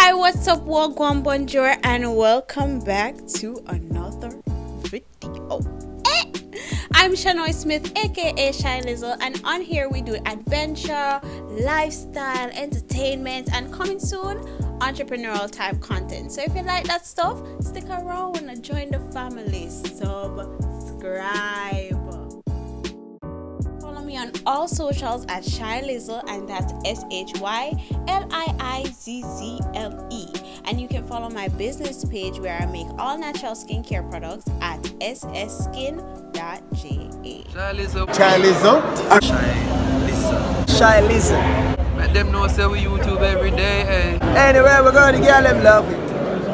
Hi, what's up, Wagwan Bonjour, and welcome back to another video. I'm Shhhyyliizzle Smith, aka Shyliizzle, and on here we do adventure, lifestyle, entertainment, and coming soon, entrepreneurial type content. So if you like that stuff, stick around and join the family. Subscribe. Follow me on all socials at Shyliizzle, and that's Shyliizzle. And you can follow my business page where I make all natural skincare products at ssskin.ja. Shyliizzle. Let them know say we YouTube every day. Hey. Anywhere we go, the girl them love it.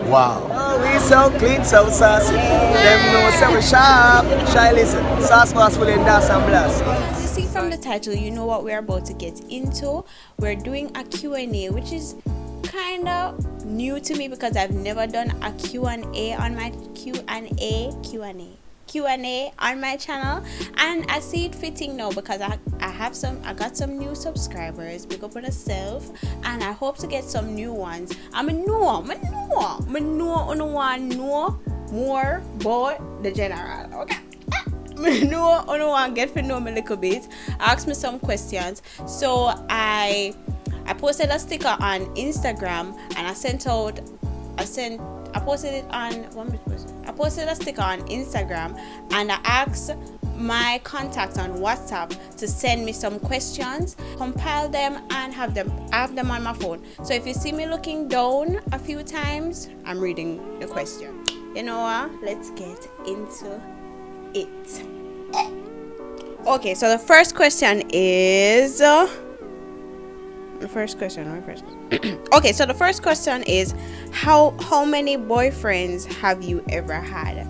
Wow. Oh, we so clean, so saucy. Them know say we sharp. Shyliizzle, sauce pass full in dance and blast. As you see from the title, you know what we're about to get into. We're doing a Q&A, which is kind of new to me because I've never done a Q&A on my Q&A on my channel, and I see it fitting now because I got some new subscribers. Big up on myself, and I hope to get some new ones. I know more about the general. Okay. I know get to know me a little bit. Ask me some questions. So I posted a sticker on Instagram, and I posted a sticker on Instagram, and I asked my contacts on WhatsApp to send me some questions, compile them, and have them on my phone. So if you see me looking down a few times, I'm reading the question. You know what? Let's get into it. Okay, so the first question is okay, so the first question is how many boyfriends have you ever had?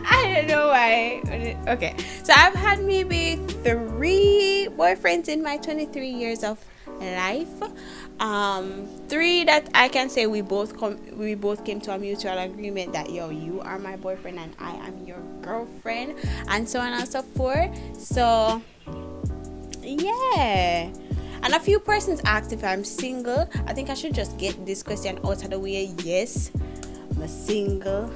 I don't know why. Okay, so I've had maybe 3 boyfriends in my 23 years of life. 3 that I can say we both came to a mutual agreement that you are my boyfriend and I am your girlfriend, and so on and so forth. So yeah. And a few persons asked if I'm single. I think I should just get this question out of the way. Yes, I'm single.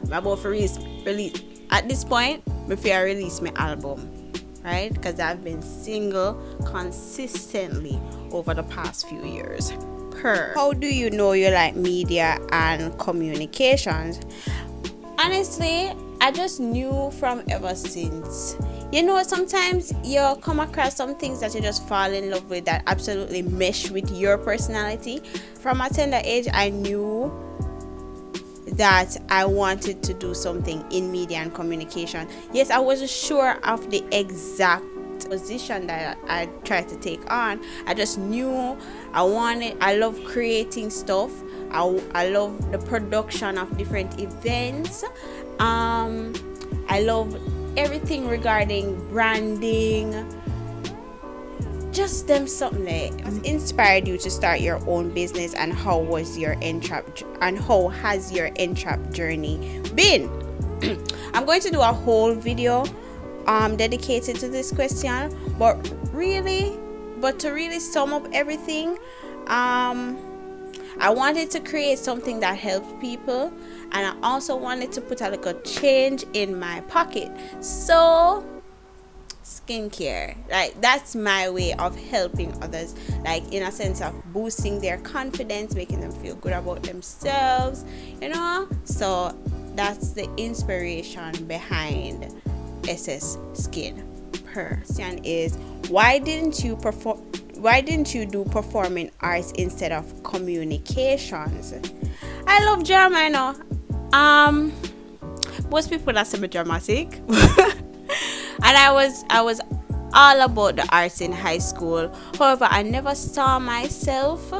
My about to release at this point before I release my album, right? Because I've been single consistently over the past few years. How do you know you like media and communications? Honestly, I just knew from ever since. You know, sometimes you come across some things that you just fall in love with that absolutely mesh with your personality. From a tender age, I knew that I wanted to do something in media and communication. Yes, I wasn't sure of the exact position that I tried to take on. I just knew I love creating stuff. I love the production of different events. I love everything regarding branding. Just them something that inspired you to start your own business, and how has your entrap journey been? I'm going to do a whole video dedicated to this question, but to really sum up everything, I wanted to create something that helped people, and I also wanted to put a little change in my pocket. So skincare, like, that's my way of helping others, like in a sense of boosting their confidence, making them feel good about themselves, you know. So that's the inspiration behind SS Skin. Question is, why didn't you do performing arts instead of communications? I love drama, you know. Most people that say me dramatic. And I was all about the arts in high school. However, I never saw myself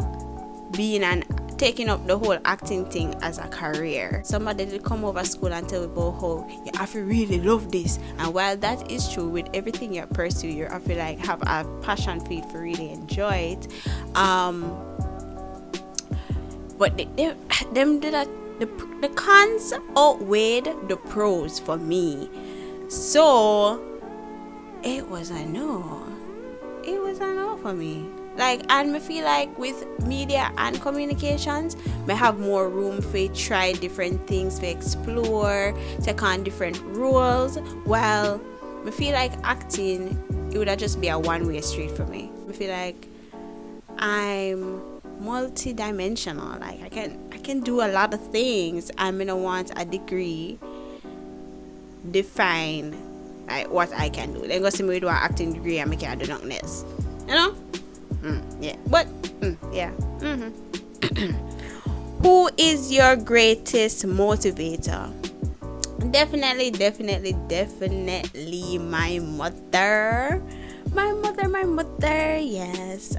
taking up the whole acting thing as a career. Somebody did come over school and tell me about how you have to really love this. And while that is true, with everything you pursue, you have to have a passion for it, to really enjoy it. But the cons outweighed the pros for me. So it was a no. It was a no for me. Like, and me feel like with media and communications, me have more room for try different things, for explore, take on different roles. While me feel like acting, it would just be a one-way street for me. Me feel like I'm multi-dimensional. Like I can do a lot of things. I'm gonna want a degree define like what I can do. Then go see me do an acting degree and me can't do nothing else. You know? Yeah. But yeah. Who is your greatest motivator? Definitely my mother. My mother. Yes.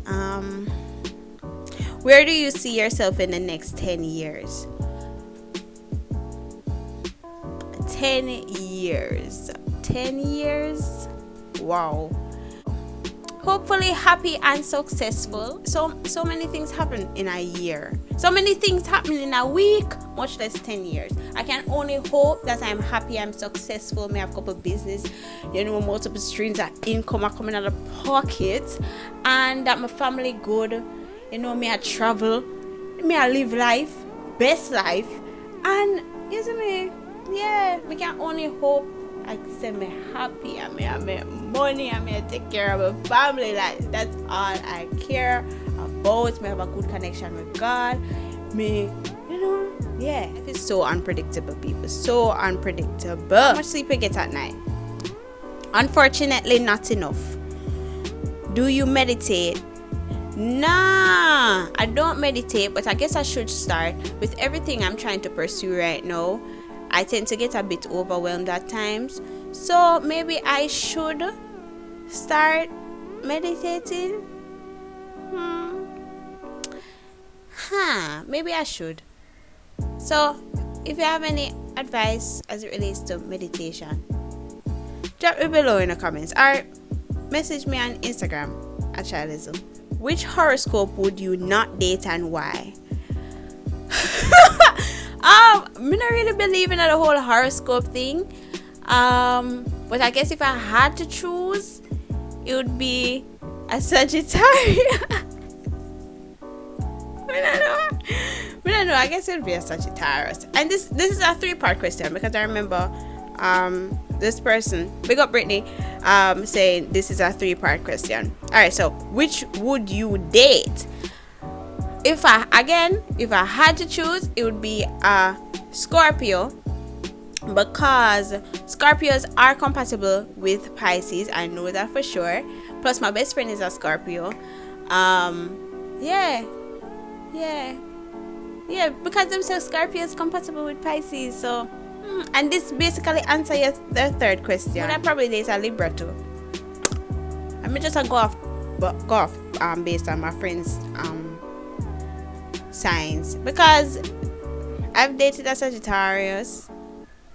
Where do you see yourself in the next 10 years? 10 years. 10 years? Wow. Hopefully happy and successful. So many things happen in a year. So many things happen in a week, much less 10 years. I can only hope that I'm happy, I'm successful, may have a couple business, multiple streams of income are coming out of pocket, and that my family good, may I travel, may I live life, best life, and you see me, yeah, we can only hope. I say me happy, I make money, I may take care of my family. Like that's all I care about. Me have a good connection with God. Me, yeah. It's so unpredictable, people. So unpredictable. How much sleep you get at night? Unfortunately, not enough. Do you meditate? Nah, I don't meditate, but I guess I should start. With everything I'm trying to pursue right now, I tend to get a bit overwhelmed at times, so maybe I should start meditating. Maybe I should. So if you have any advice as it relates to meditation, drop it below in the comments or message me on Instagram at Shyliizzle. Which horoscope would you not date and why? Me not really believe in the whole horoscope thing. But I guess if I had to choose, it would be a Sagittarius. I don't know. I guess it would be a Sagittarius. And this is a 3-part question because I remember this person, big up Brittany, saying this is a 3-part question. Alright, so which would you date? If I had to choose, it would be a Scorpio, because Scorpios are compatible with Pisces. I know that for sure. Plus my best friend is a Scorpio. Yeah, because them say Scorpio is compatible with Pisces. So and this basically answers the 3rd question. Would I probably date a Libra too? I mean, just go off based on my friends signs, because I've dated a Sagittarius.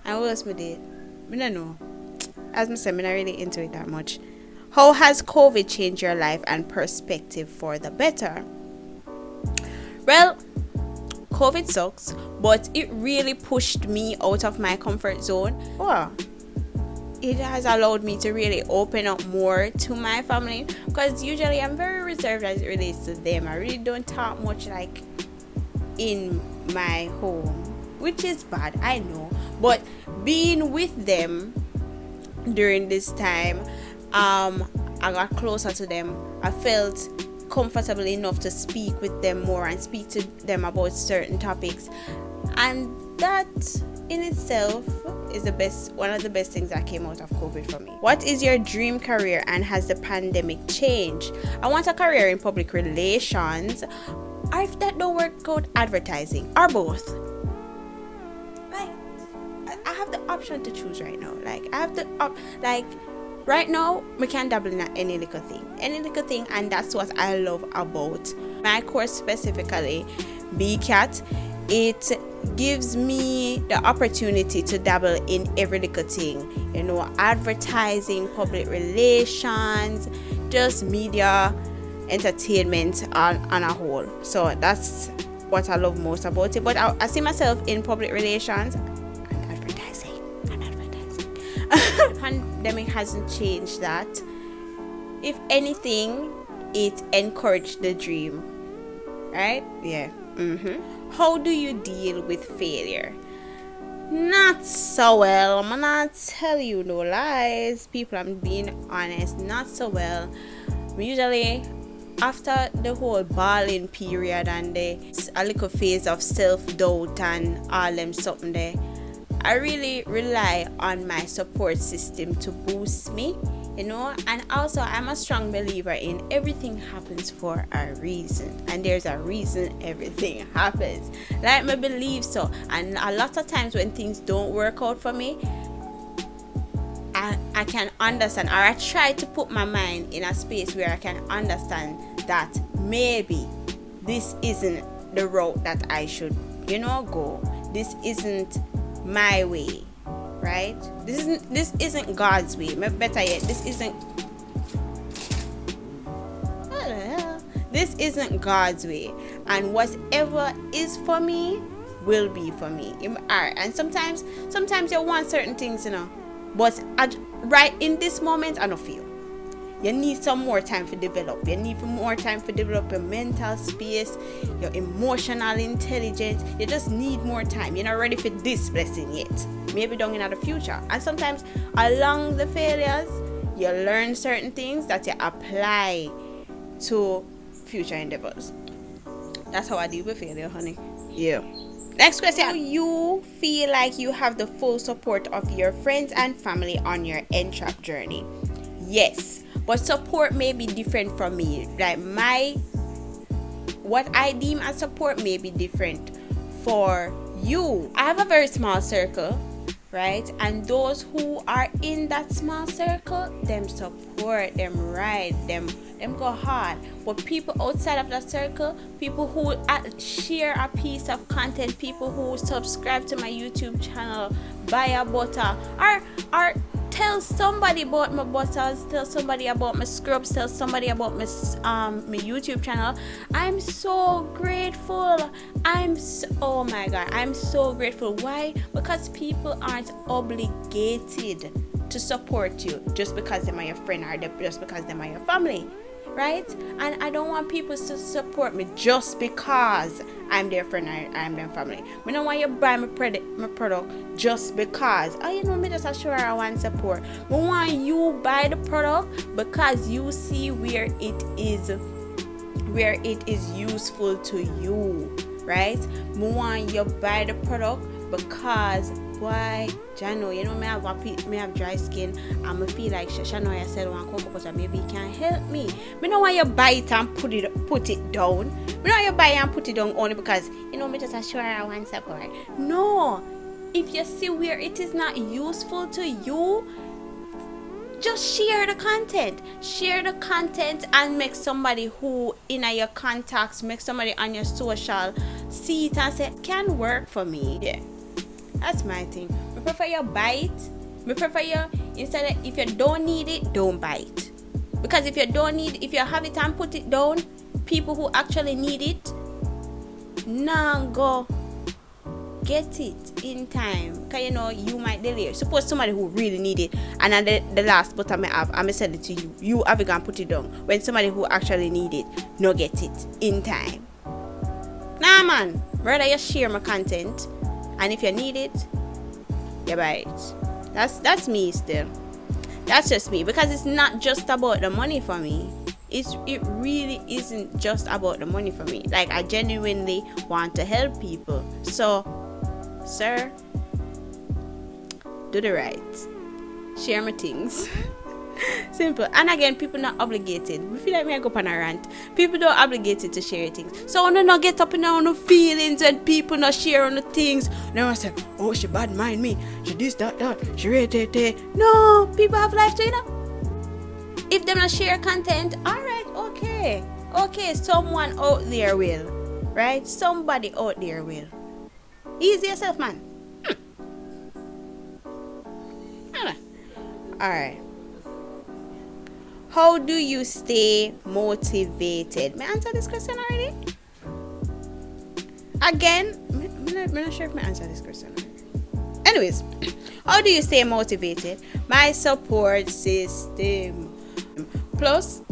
And who else me date? I don't know. As I said, I'm not really into it that much. How has COVID changed your life and perspective for the better? Well, COVID sucks, but it really pushed me out of my comfort zone. Oh, it has allowed me to really open up more to my family, because usually I'm very reserved as it relates to them. I really don't talk much like in my home, which is bad, I know, but being with them during this time, I got closer to them. I felt comfortable enough to speak with them more and speak to them about certain topics, and that in itself is one of the best things that came out of COVID for me. What is your dream career and has the pandemic changed? I want a career in public relations, or if that don't work out, advertising, or both. Like, I have the option to choose right now. Like, I have the right now, we can dabble in any little thing, and that's what I love about my course, specifically BCAT. It gives me the opportunity to dabble in every little thing, advertising, public relations, just media, entertainment on a whole. So that's what I love most about it. But I see myself in public relations and advertising. pandemic hasn't changed that. If anything, it encouraged the dream, right? Yeah. How do you deal with failure? Not so well. I'm not tell you no lies. People, I'm being honest, not so well. Usually after the whole balling period and a little phase of self-doubt and all them something there, I really rely on my support system to boost me, you know. And also, I'm a strong believer in everything happens for a reason, and there's a reason everything happens. Like me believe so. And a lot of times when things don't work out for me, I can understand, or I try to put my mind in a space where I can understand that maybe this isn't the route that I should, you know, go. This isn't my way, right? This isn't God's way. Better yet, this isn't God's way. And whatever is for me will be for me. And sometimes you want certain things, you know, but right in this moment, I don't feel. You need some more time to develop. You need more time to develop your mental space, your emotional intelligence. You just need more time. You're not ready for this blessing yet. Maybe down in the future. And sometimes along the failures, you learn certain things that you apply to future endeavors. That's how I deal with failure, honey. Yeah. Next question. Do you feel like you have the full support of your friends and family on your NTRAP journey? Yes. But support may be different from me. Like what I deem as support may be different for you. I have a very small circle, right? And those who are in that small circle, them support, them ride, them go hard. But people outside of that circle, people who share a piece of content, people who subscribe to my YouTube channel, buy a butter, or tell somebody about my butters, tell somebody about my scrubs, tell somebody about my YouTube channel. I'm so grateful. Oh my God, I'm so grateful. Why? Because people aren't obligated to support you just because they're your friend or just because they're your family, right? And I don't want people to support me just because I'm their friend or I'm their family. I don't want you to buy my product just because, you know, me just assure I want support. I want you buy the product because you see where it is useful to you, right? I want you buy the product because why, Jano, you know, me have dry skin and I feel like Shano, I said one cocoa butter, maybe it can help me. I don't want you buy it and put it down. I don't want you buy it and put it down only because, you know, me just assure I want support. No, if you see where it is not useful to you, just share the content. Share the content and make somebody who in your contacts, make somebody on your social see it and say, can work for me. Yeah. That's my thing. I prefer you buy it. I prefer you, instead of, if you don't need it, don't buy it. Because if you have it and put it down, people who actually need it, go get it in time. Because you know, you might delay. Suppose somebody who really need it, and then the last button I have, I'm send it to you. You have to put it down. When somebody who actually need it, no get it in time. Nah man, rather you share my content. And if you need it, you buy it. That's me still. That's just me. Because it's not just about the money for me. It really isn't just about the money for me. Like, I genuinely want to help people. So, sir, do the right. Share my things. Simple. And again, people not obligated. We feel like me I go on a rant. People don't obligated to share things. So no not get up in on the feelings and people not share on the things. Now I say, oh, she bad mind me. She this, that, she rate. No, people have life too, you know. If them not share content, alright, okay. Okay, someone out there will. Right? Somebody out there will. Easy yourself, man. Alright. How do you stay motivated? May I answer this question already? Again, I'm not sure if I answer this question already. Anyways, how do you stay motivated? My support system. Plus,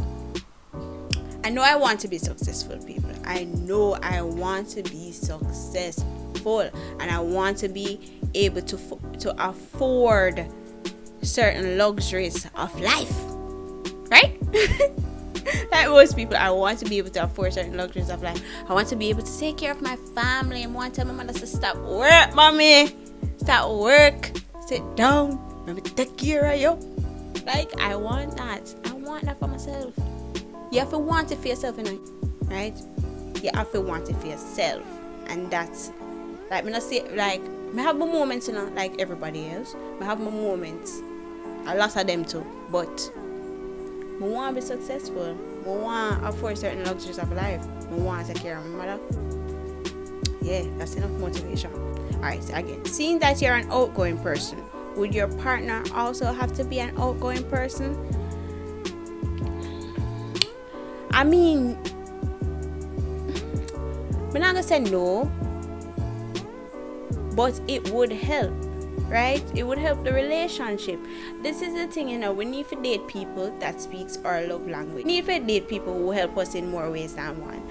I know I want to be successful, people. I know I want to be successful, and I want to be able to afford certain luxuries of life, right? Like most people, I want to be able to afford certain luxuries of life. I want to be able to take care of my family, and want to tell my mother to stop work, mommy. Stop work. Sit down. Let me take care of you. Like, I want that. I want that for myself. You have to want it for yourself, you know, right? You have to want it for yourself. And that's, like, me not say, like, I have my moments, you know, like everybody else. I have my moments. A lot of them too. But I want to be successful. I want to afford certain luxuries of life. I want to take care of my mother. Yeah, that's enough motivation. Alright, so again, seeing that you're an outgoing person, would your partner also have to be an outgoing person? I mean, I'm not gonna say no, but it would help, right? It would help the relationship. This is the thing, you know, we need to date people that speaks our love language. We need to date people who help us in more ways than one.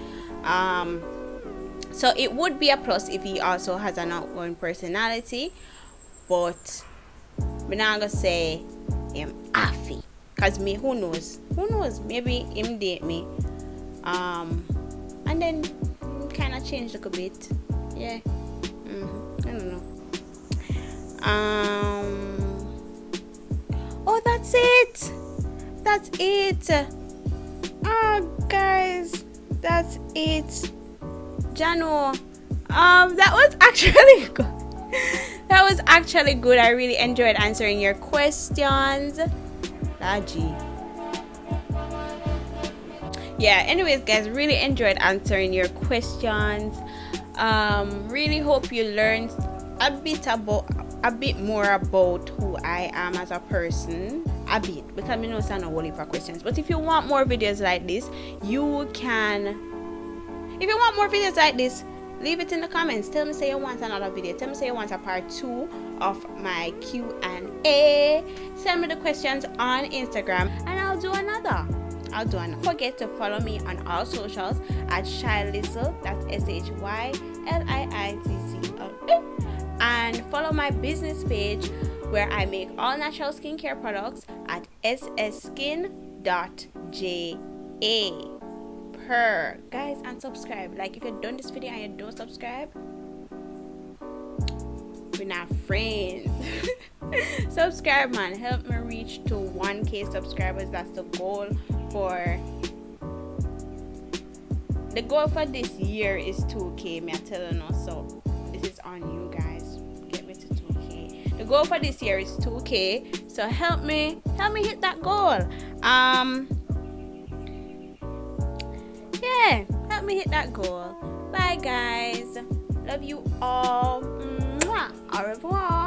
So it would be a plus if he also has an outgoing personality, but I'm not gonna say him affy, cause me, who knows, maybe him date me, and then kind of change a little bit, yeah. I don't know. Oh, that's it. Oh, guys, that's it. Jano, that was actually good. That was actually good. I really enjoyed answering your questions. Laji. Yeah, anyways, guys, really enjoyed answering your questions. Really hope you learned a bit more about who I am as a person. A bit, because I know it's not a whole heap of questions. But if you want more videos like this, you can. If you want more videos like this, leave it in the comments. Tell me say you want another video. Tell me say you want a part 2 of my Q&A. Send me the questions on Instagram and I'll do another. Don't forget to follow me on all socials at Shyliizzle. That's Shhhyyliizzle. And follow my business page where I make all natural skincare products at ssskin.ja. Guys, and subscribe. Like, if you've done this video and you don't subscribe, we're not friends. Subscribe, man. Help me reach to 1K subscribers. That's the goal for this year is 2K. Me I telling you, so this is on you guys. Get me to 2K. The goal for this year is 2K. So help me hit that goal. Yeah, help me hit that goal. Bye, guys. Love you all. Mwah. Au revoir.